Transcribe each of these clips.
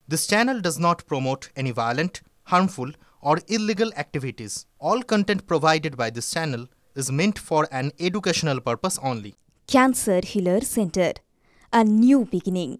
This channel does not promote any violent, harmful, or illegal activities. All content provided by this channel is meant for an educational purpose only. Cancer Healer Center, a new beginning.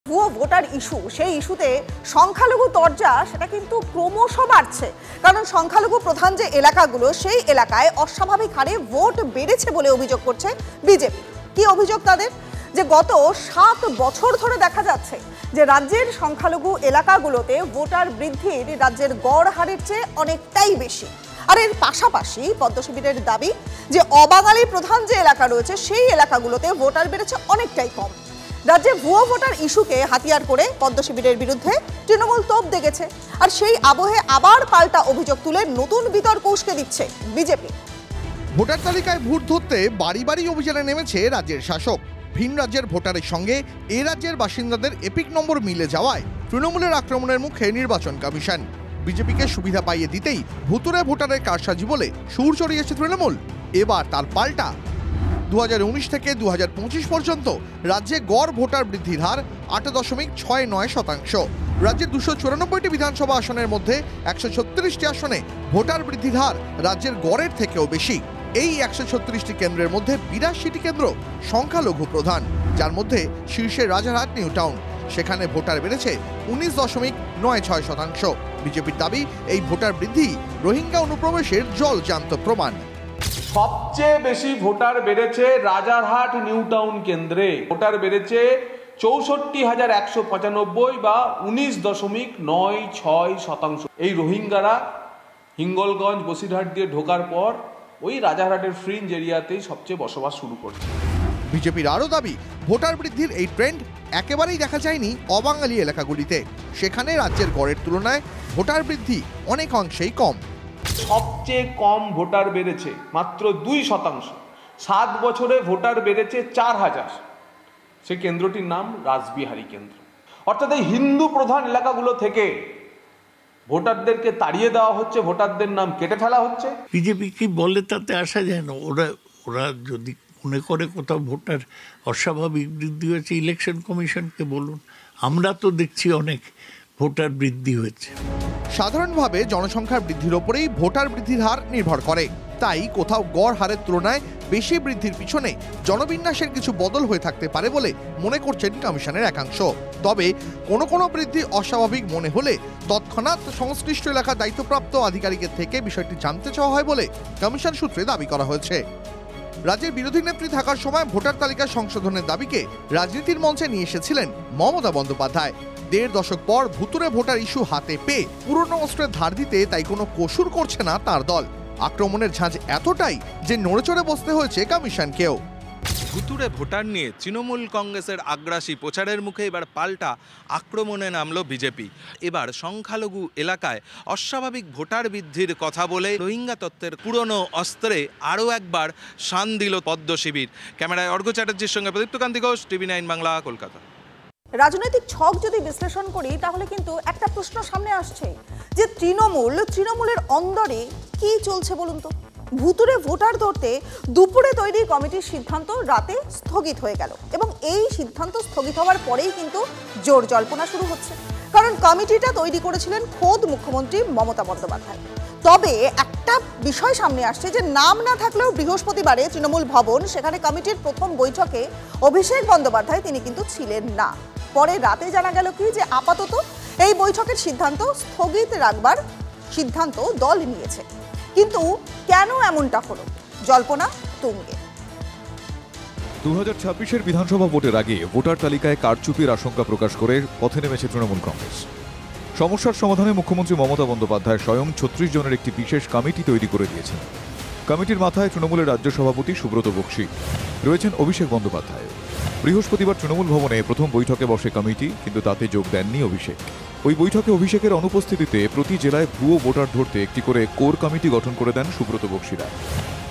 ভুয়ো voter issue, সেই ইস্যুতে সংখ্যালঘু তরজা সেটা কিন্তু ক্রমশ বাড়ছে। কারণ সংখ্যালঘু প্রধান যে এলাকাগুলো, সেই এলাকায় অস্বাভাবিক হারে ভোট বেড়েছে বলে অভিযোগ করছে বিজেপি। কি অভিযোগ তাদের? যে গত 7 বছর ধরে দেখা যাচ্ছে যে রাজ্যের সংখ্যালঘু এলাকাগুলোতে ভোটার বৃদ্ধির রাজ্যের গড় হারের চেয়ে অনেকটাই বেশি। আর এর পাশাপাশি পদ্ম শিবিরের দাবি যে অবাঙালি প্রধান যে এলাকা রয়েছে, সেই এলাকাগুলোতে ভোটার বেড়েছে অনেকটাই কম। রাজ্যে ভুয়ো ভোটার ইস্যুকে হাতিয়ার করে পদ্ম শিবিরের বিরুদ্ধে তৃণমূল তোপ দেগেছে। আর সেই আবহে আবার পাল্টা অভিযোগ তুলে নতুন বিতর্ক উস্কে দিচ্ছে বিজেপি। ভোটার তালিকায় ভোট ধরতে বাড়ি বাড়ি অভিযানে নেমেছে রাজ্যের শাসক। ভিন রাজ্যের ভোটারের সঙ্গে এ রাজ্যের বাসিন্দাদের এপিক নম্বর মিলে যাওয়ায় তৃণমূলের আক্রমণের মুখে নির্বাচন কমিশন। বিজেপিকে সুবিধা পাইয়ে দিতেই ভুতুরে ভোটারের কারসাজি বলে সুর চড়িয়েছে তৃণমূল। এবার তার পাল্টা। 2019 থেকে 2025 পর্যন্ত রাজ্যে গড় ভোটার বৃদ্ধির হার 8.69%। রাজ্যের 294টি বিধানসভা আসনের মধ্যে 136টি আসনে ভোটার বৃদ্ধির হার রাজ্যের গড়ের থেকেও বেশি। এই 136টি কেন্দ্রের মধ্যে 82টি কেন্দ্র সংখ্যালঘু প্রধান, যার মধ্যে শীর্ষে রাজারহাট নিউ টাউন। সেখানে ভোটার বেড়েছে 19.96%। বিজেপির দাবি, এই ভোটার বৃদ্ধি রোহিঙ্গা অনুপ্রবেশের জলজান্ত প্রমাণ। সবচেয়ে বেশি ভোটার বেড়েছে রাজারহাট নিউ টাউন কেন্দ্রে। ভোটার বেড়েছে 64,195 বা 19.96%। এই রোহিঙ্গারা হিঙ্গলগঞ্জ বসিরহাট দিয়ে ঢোকার পর ওই রাজারহাটের ফ্রিঞ্জ এরিয়াতেই সবচেয়ে বসবাস শুরু করছে। বিজেপির আরও দাবি, ভোটার বৃদ্ধির এই ট্রেন্ড একেবারেই দেখা যায়নি অবাঙালি এলাকাগুলিতে। সেখানে রাজ্যের গড়ের তুলনায় ভোটার বৃদ্ধি অনেক অংশেই কম। সবচেয়ে কম ভোটার বেড়েছে মাত্র 2%। 7 বছরে ভোটার বেড়েছে 4,000। সে কেন্দ্রটির নাম রাসবিহারী কেন্দ্র। অর্থাৎ এই হিন্দু প্রধান এলাকাগুলো থেকে ভোটারদেরকে তাড়িয়ে দেওয়া হচ্ছে, ভোটারদের নাম কেটে ফেলা হচ্ছে। বিজেপি কি বলে তাতে আসা যায় না। ওরা যদি মনে করে কোথাও ভোটার অস্বাভাবিক বৃদ্ধি হয়েছে, ইলেকশন কমিশনকে বলুন। আমরা তো দেখছি অনেক ভোটার বৃদ্ধি হয়েছে। সাধারণভাবে জনসংখ্যার বৃদ্ধির ওপরেই ভোটার বৃদ্ধির হার নির্ভর করে। তাই কোথাও গড় হারের তুলনায় বেশি বৃদ্ধির পিছনে জনবিন্যাসের কিছু বদল হয়ে থাকতে পারে বলে মনে করছেন কমিশনের একাংশ। তবে কোনো বৃদ্ধি অস্বাভাবিক মনে হলে তৎক্ষণাৎ সংশ্লিষ্ট এলাকার দায়িত্বপ্রাপ্ত আধিকারিকের থেকে বিষয়টি জানতে চাওয়া হয় বলে কমিশন সূত্রে দাবি করা হয়েছে। রাজ্যের বিরোধী নেত্রী থাকার সময় ভোটার তালিকা সংশোধনের দাবিকে রাজনীতির মঞ্চে নিয়ে এসেছিলেন মমতা বন্দ্যোপাধ্যায়। 1.5 দশক পর ভুতুরে ভোটার ইস্যু হাতে পেয়ে পুরনো অস্ত্রের ধার দিতে তাই কোনো কসুর করছে না তার দল। আক্রমণের ঝাঁজ এতটাই যে নড়েচড়ে বসতে হয়েছে কমিশনকেও। ভুতুরে ভোটার নিয়ে তৃণমূল কংগ্রেসের আগ্রাসী প্রচারের মুখে এবার পাল্টা আক্রমণে নামল বিজেপি। এবার সংখ্যালঘু এলাকায় অস্বাভাবিক ভোটার বৃদ্ধির কথা বলে রোহিঙ্গা তত্ত্বের পুরনো অস্ত্রে আরও একবার শান দিল পদ্ম শিবির। ক্যামেরায় অর্ঘ্য চ্যাটার্জির সঙ্গে প্রদীপ্তকান্তি ঘোষ, TV9 বাংলা, কলকাতা। রাজনৈতিক ছক যদি বিশ্লেষণ করি তাহলে কিন্তু একটা প্রশ্ন সামনে আসছে যে তৃণমূলের অন্দরে কি চলছে বলুন তো। ভুতুরে ভোটার ধরতে দুপুরে তৈরি কমিটির সিদ্ধান্ত রাতে স্থগিত হয়ে গেল, এবং এই সিদ্ধান্ত স্থগিত হওয়ার পরেই কিন্তু জোর জল্পনা শুরু হচ্ছে। কারণ কমিটিটা তৈরি করেছিলেন খোদ মুখ্যমন্ত্রী মমতা বন্দ্যোপাধ্যায়। তবে একটা বিষয় সামনে আসছে যে নাম না থাকলেও বৃহস্পতিবারে তৃণমূল ভবন, সেখানে কমিটির প্রথম বৈঠকে অভিষেক বন্দ্যোপাধ্যায় তিনি কিন্তু ছিলেন না। পরে রাতে জানা গেল কি যে আপাতত এই বৈঠকের সিদ্ধান্ত স্থগিত রাখবার সিদ্ধান্ত দল নিয়েছে। কিন্তু কেন এমনটা হলো, জল্পনা তুঙ্গে। 2026-এর বিধানসভা ভোটের আগে ভোটার তালিকায় কারচুপির আশঙ্কা প্রকাশ করে পথে নেমেছে তৃণমূল কংগ্রেস। সমস্যার সমাধানে মুখ্যমন্ত্রী মমতা বন্দ্যোপাধ্যায় স্বয়ং 36 জনের একটি বিশেষ কমিটি তৈরি করে দিয়েছেন। কমিটির মাথায় তৃণমূলের রাজ্য সভাপতি সুব্রত বক্সী, রয়েছেন অভিষেক বন্দ্যোপাধ্যায়। বৃহস্পতিবার তৃণমূল ভবনে প্রথম বৈঠকে বসে কমিটি, কিন্তু তাতে যোগ দেননি অভিষেক। ওই বৈঠকে অভিষেকের অনুপস্থিতিতে প্রতি জেলায় ভুয়ো ভোটার ধরতে একটি করে কোর কমিটি গঠন করে দেন সুব্রত বক্সীরা।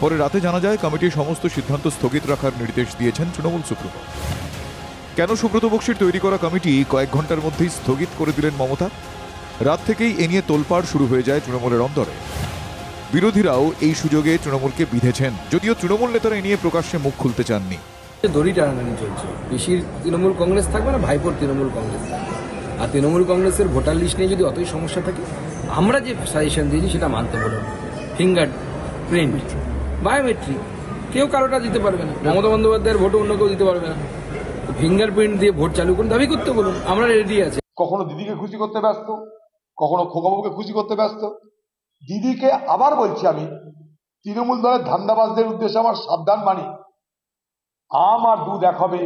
পরে রাতে জানা যায় কমিটির সমস্ত সিদ্ধান্ত স্থগিত রাখার নির্দেশ দিয়েছেন তৃণমূল সুপ্রিমো। কেন সুব্রত বক্সীর তৈরি করা কমিটি কয়েক ঘন্টার মধ্যেই স্থগিত করে দিলেন মমতা? রাত থেকেই এ নিয়ে তোলপাড় শুরু হয়ে যায় তৃণমূলের অন্দরে। বিরোধীরাও এই সুযোগে তৃণমূলকে বিঁধেছেন, যদিও তৃণমূল নেতারা এ নিয়ে প্রকাশ্যে মুখ খুলতে চাননি। দড়ি টানাটানি চলছে, পিসির তৃণমূল কংগ্রেস থাকবে না ভাইপোর তৃণমূল কংগ্রেস থাকবে। আর তৃণমূল কংগ্রেসের ভোটার লিস্ট নিয়ে যদি অতই সমস্যা থাকে, আমরা যে সাজেশন দিয়েছি সেটা মানতে বলুন। ফিঙ্গার প্রিন্ট, বায়োমেট্রিক, কেউ কারোটা দিতে পারবে না। মমতা বন্দ্যোপাধ্যায়ের ভোটও অন্য কেউ দিতে পারবে না। ফিঙ্গার প্রিন্ট দিয়ে ভোট চালু করুন, দাবি করতে বলুন, আমরা রেডি আছি। কখনো দিদিকে খুশি করতে ব্যস্ত, কখনো খোকাবাবুকে খুশি করতে ব্যস্ত। দিদিকে আবার বলছি, আমি তৃণমূল দলের ধান্দাবাজদের উদ্দেশ্যে আমার সাবধান বাণী, আম আর দুধ এক হবে,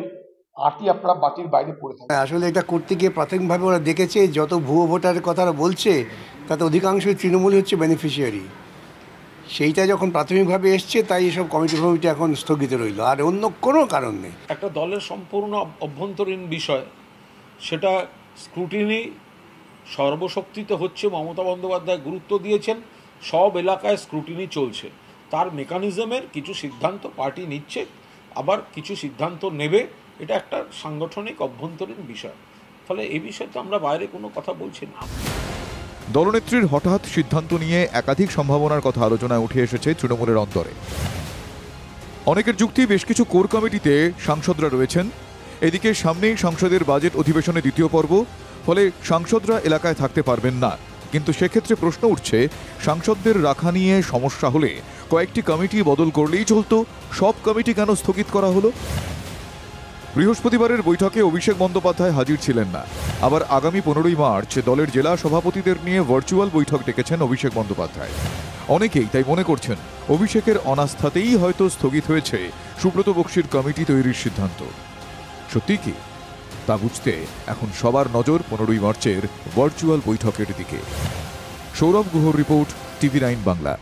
আটি আপনারা বাটির বাইরে পড়ে থাকে। আসলে এটা করতে গিয়ে প্রাথমিকভাবে ওরা দেখেছে যত ভুয়ো ভোটারের কথা বলছে তাতে অধিকাংশই তৃণমূলই হচ্ছে বেনিফিশিয়ারি। সেইটা যখন প্রাথমিকভাবে এসছে তাই এসব কমিটি এখন স্থগিত রইল, আর অন্য কোনো কারণ নেই। একটা দলের সম্পূর্ণ অভ্যন্তরীণ বিষয়, সেটা স্ক্রুটিনি সর্বশক্তিতে হচ্ছে। মমতা বন্দ্যোপাধ্যায় গুরুত্ব দিয়েছেন, সব এলাকায় স্ক্রুটিনি চলছে। তার মেকানিজমের কিছু সিদ্ধান্ত পার্টি নিচ্ছে, আবার কিছু সিদ্ধান্ত নেবে। এটা একটা সাংগঠনিক অভ্যন্তরীণ বিষয়, ফলে এই বিষয়ে তো আমরা বাইরে কোনো কথা বলছি না। দলনেত্রীর হঠাৎ সিদ্ধান্ত নিয়ে একাধিক সম্ভাবনার কথা আলোচনায় উঠে এসেছে তৃণমূলের অন্তরে। অনেকের যুক্তি, বেশ কিছু কোর কমিটিতে সাংসদরা রয়েছেন, এদিকে সামনেই সংসদের বাজেট অধিবেশনে দ্বিতীয় পর্ব, ফলে সাংসদরা এলাকায় থাকতে পারবেন না। কিন্তু সেক্ষেত্রে প্রশ্ন উঠছে, সাংসদদের রাখা নিয়ে সমস্যা হলে কয়েকটি কমিটি বদল করলেই চলতো, সব কমিটি কেন স্থগিত করা হলো? বৃহস্পতিবারের বৈঠকে অভিষেক বন্দ্যোপাধ্যায় হাজির ছিলেন না। আবার আগামী 15ই মার্চ দলের জেলা সভাপতিদের নিয়ে ভার্চুয়াল বৈঠক ডেকেছেন অভিষেক বন্দ্যোপাধ্যায়। অনেকেই তাই মনে করছেন, অভিষেকের অনাস্থাতেই হয়তো স্থগিত হয়েছে সুব্রত বক্সির কমিটি তৈরির সিদ্ধান্ত। সত্যি কি তা বুঝতে এখন সবার নজর 15ই মার্চের ভার্চুয়াল বৈঠকের দিকে। সৌরভ গুহর রিপোর্ট, TV9 বাংলা।